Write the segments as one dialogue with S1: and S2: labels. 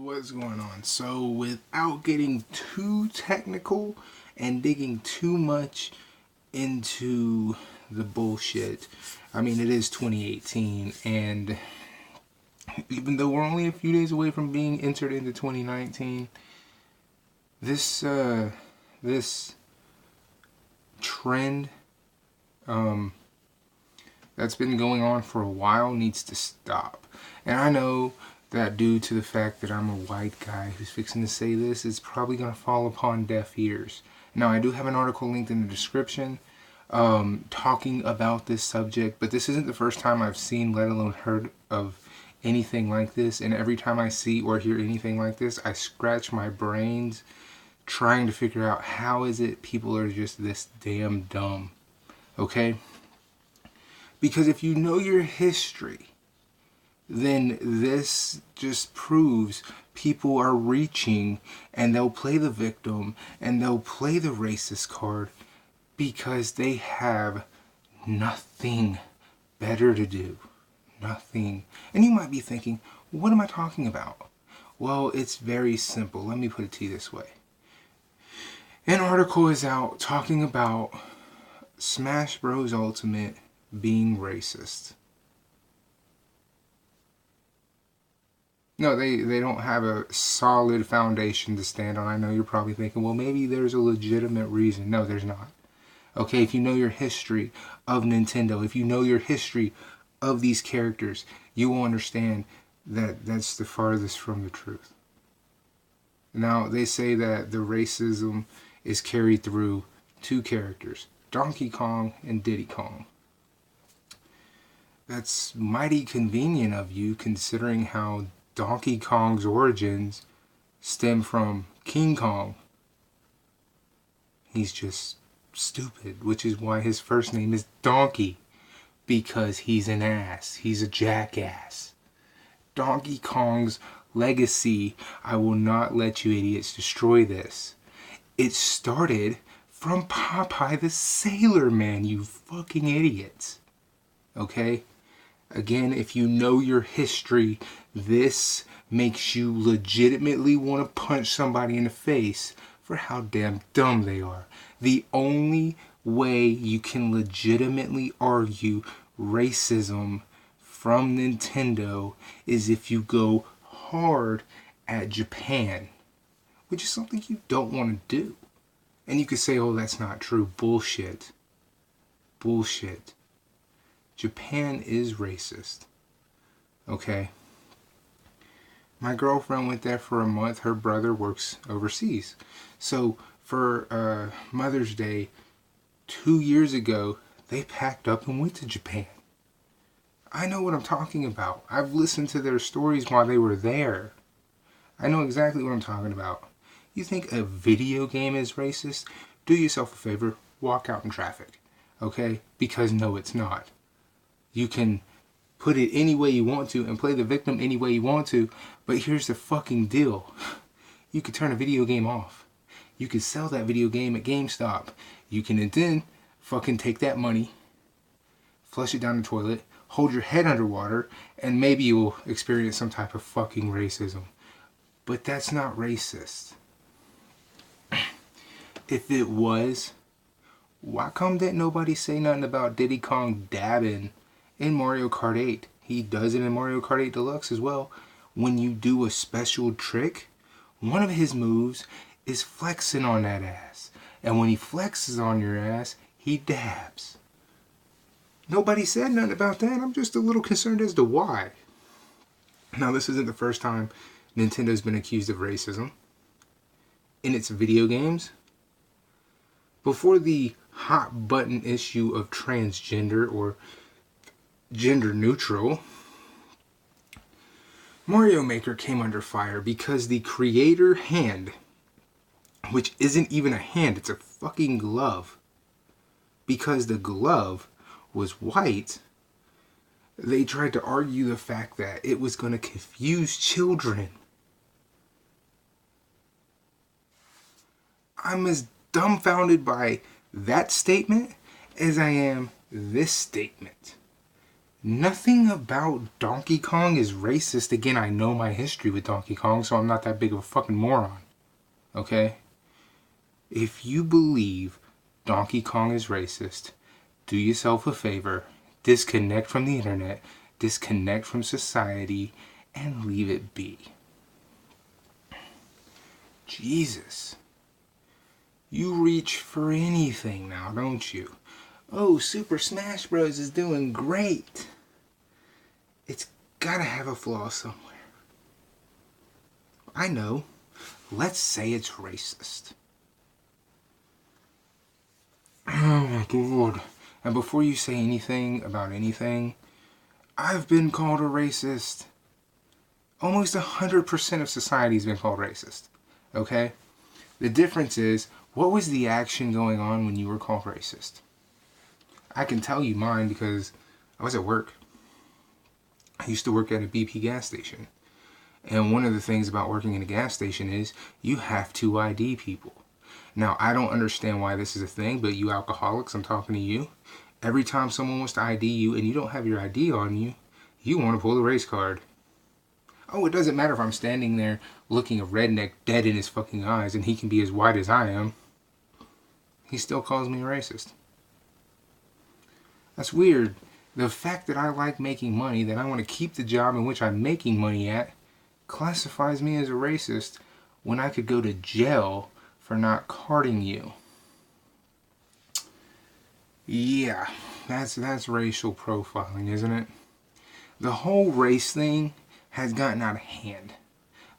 S1: What's going on? So without getting too technical and digging too much into the bullshit, I mean, it is 2018, and even though we're only a few days away from being entered into 2019, this trend that's been going on for a while needs to stop. And I know that due to the fact that I'm a white guy who's fixing to say this, it's probably going to fall upon deaf ears. Now, I do have an article linked in the description talking about this subject, but this isn't the first time I've seen, let alone heard of anything like this. And every time I see or hear anything like this, I scratch my brains trying to figure out how is it people are just this damn dumb. Okay? Because if you know your history, then this just proves people are reaching and they'll play the victim and they'll play the racist card because they have nothing better to do. Nothing. And you might be thinking, what am I talking about? Well, it's very simple. Let me put it to you this way. An article is out talking about Smash Bros. Ultimate being racist. No, they don't have a solid foundation to stand on. I know you're probably thinking, well, maybe there's a legitimate reason. No, there's not. Okay, if you know your history of Nintendo, if you know your history of these characters, you will understand that that's the farthest from the truth. Now, they say that the racism is carried through two characters, Donkey Kong and Diddy Kong. That's mighty convenient of you, considering how Donkey Kong's origins stem from King Kong. He's just stupid, which is why his first name is Donkey, because he's an ass. He's a jackass. Donkey Kong's legacy, I will not let you idiots destroy this. It started from Popeye the Sailor Man, you fucking idiots. Okay? Again, if you know your history, this makes you legitimately want to punch somebody in the face for how damn dumb they are. The only way you can legitimately argue racism from Nintendo is if you go hard at Japan, which is something you don't want to do. And you could say, oh, that's not true. Bullshit. Bullshit. Japan is racist. Okay? My girlfriend went there for a month. Her brother works overseas. So for Mother's Day 2 years ago, they packed up and went to Japan. I know what I'm talking about. I've listened to their stories while they were there. I know exactly what I'm talking about. You think a video game is racist? Do yourself a favor, walk out in traffic. Okay? Because no, it's not. You can put it any way you want to and play the victim any way you want to, but here's the fucking deal. You could turn a video game off. You could sell that video game at GameStop. You can then fucking take that money, flush it down the toilet, hold your head underwater, and maybe you'll experience some type of fucking racism. But that's not racist. If it was, why come didn't nobody say nothing about Diddy Kong dabbing in Mario Kart 8? He does it in Mario Kart 8 Deluxe as well. When you do a special trick, one of his moves is flexing on that ass. And when he flexes on your ass, he dabs. Nobody said nothing about that. I'm just a little concerned as to why. Now, this isn't the first time Nintendo's been accused of racism in its video games. Before the hot button issue of transgender or gender neutral, Mario Maker came under fire because the creator hand, which isn't even a hand, it's a fucking glove, because the glove was white, they tried to argue the fact that it was going to confuse children. I'm as dumbfounded by that statement as I am this statement. Nothing about Donkey Kong is racist. Again, I know my history with Donkey Kong, so I'm not that big of a fucking moron. Okay? If you believe Donkey Kong is racist, do yourself a favor, disconnect from the internet, disconnect from society, and leave it be. Jesus. You reach for anything now, don't you? Oh, Super Smash Bros. Is doing great. It's gotta have a flaw somewhere. I know. Let's say it's racist. Oh my god. And before you say anything about anything, I've been called a racist. Almost 100% of society's been called racist. Okay? The difference is, what was the action going on when you were called racist? I can tell you mine because I was at work. I used to work at a BP gas station. And one of the things about working in a gas station is you have to ID people. Now, I don't understand why this is a thing, but you alcoholics, I'm talking to you. Every time someone wants to ID you and you don't have your ID on you, you want to pull the race card. Oh, it doesn't matter if I'm standing there looking a redneck dead in his fucking eyes and he can be as white as I am. He still calls me a racist. That's weird. The fact that I like making money, that I want to keep the job in which I'm making money at, classifies me as a racist when I could go to jail for not carding you. Yeah, that's racial profiling, isn't it? The whole race thing has gotten out of hand.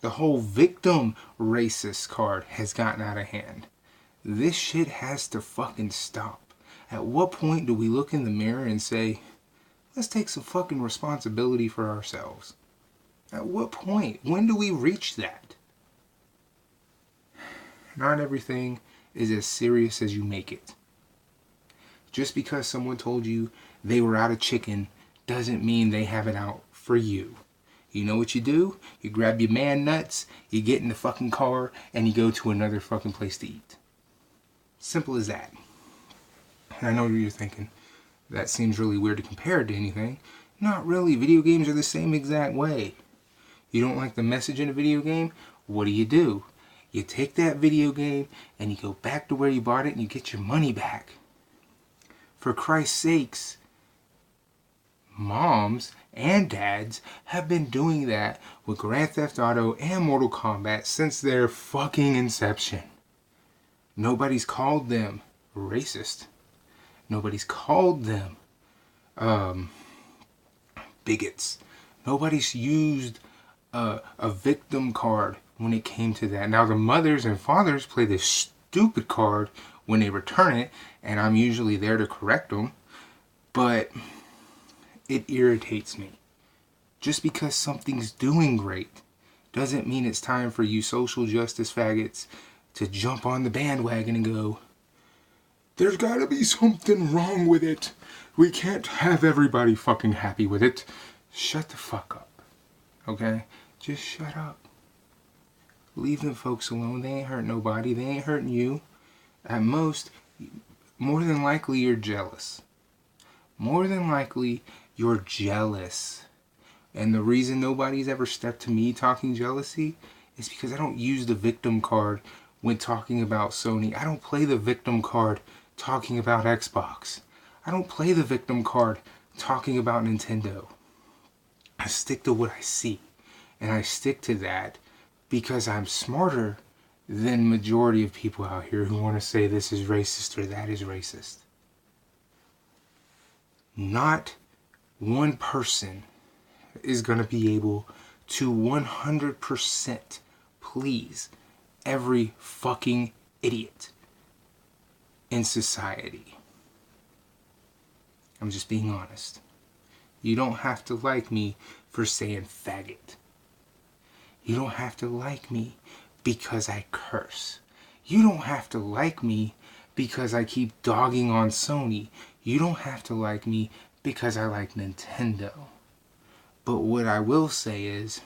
S1: The whole victim racist card has gotten out of hand. This shit has to fucking stop. At what point do we look in the mirror and say, let's take some fucking responsibility for ourselves? At what point? When do we reach that? Not everything is as serious as you make it. Just because someone told you they were out of chicken doesn't mean they have it out for you. You know what you do? You grab your man nuts, you get in the fucking car, and you go to another fucking place to eat. Simple as that. And I know what you're thinking. That seems really weird to compare it to anything. Not really. Video games are the same exact way. You don't like the message in a video game? What do? You take that video game and you go back to where you bought it and you get your money back. For Christ's sakes, moms and dads have been doing that with Grand Theft Auto and Mortal Kombat since their fucking inception. Nobody's called them racist. Nobody's called them bigots. Nobody's used a victim card when it came to that. Now the mothers and fathers play this stupid card when they return it, and I'm usually there to correct them, but it irritates me. Just because something's doing great doesn't mean it's time for you social justice faggots to jump on the bandwagon and go, there's gotta be something wrong with it. We can't have everybody fucking happy with it. Shut the fuck up. Okay? Just shut up. Leave them folks alone. They ain't hurt nobody. They ain't hurting you. At most, more than likely you're jealous. More than likely you're jealous. And the reason nobody's ever stepped to me talking jealousy is because I don't use the victim card when talking about Sony. I don't play the victim card talking about Xbox. I don't play the victim card talking about Nintendo. I stick to what I see. And I stick to that because I'm smarter than majority of people out here who want to say this is racist or that is racist. Not one person is going to be able to 100% please every fucking idiot in society. I'm just being honest. You don't have to like me for saying faggot. You don't have to like me because I curse. You don't have to like me because I keep dogging on Sony. You don't have to like me because I like Nintendo. But what I will say is,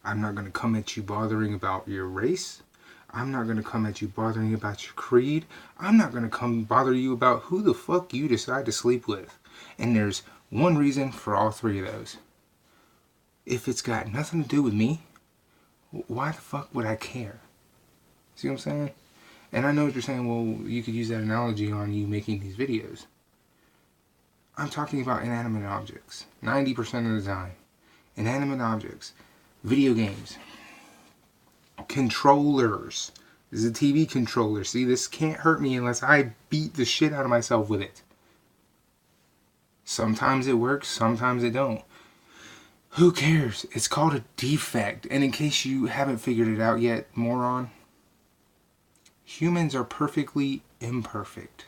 S1: I'm not going to come at you bothering about your race. I'm not going to come at you bothering about your creed. I'm not going to come bother you about who the fuck you decide to sleep with. And there's One reason for all three of those. If it's got nothing to do with me, why the fuck would I care? See what I'm saying? And I know what you're saying, well, you could use that analogy on you making these videos. I'm talking about inanimate objects. 90% of the time. Inanimate objects. Video games. Controllers. This is a TV controller. See, this can't hurt me unless I beat the shit out of myself with it. Sometimes it works, sometimes it don't. Who cares? It's called a defect. And in case you haven't figured it out yet, moron, humans are perfectly imperfect.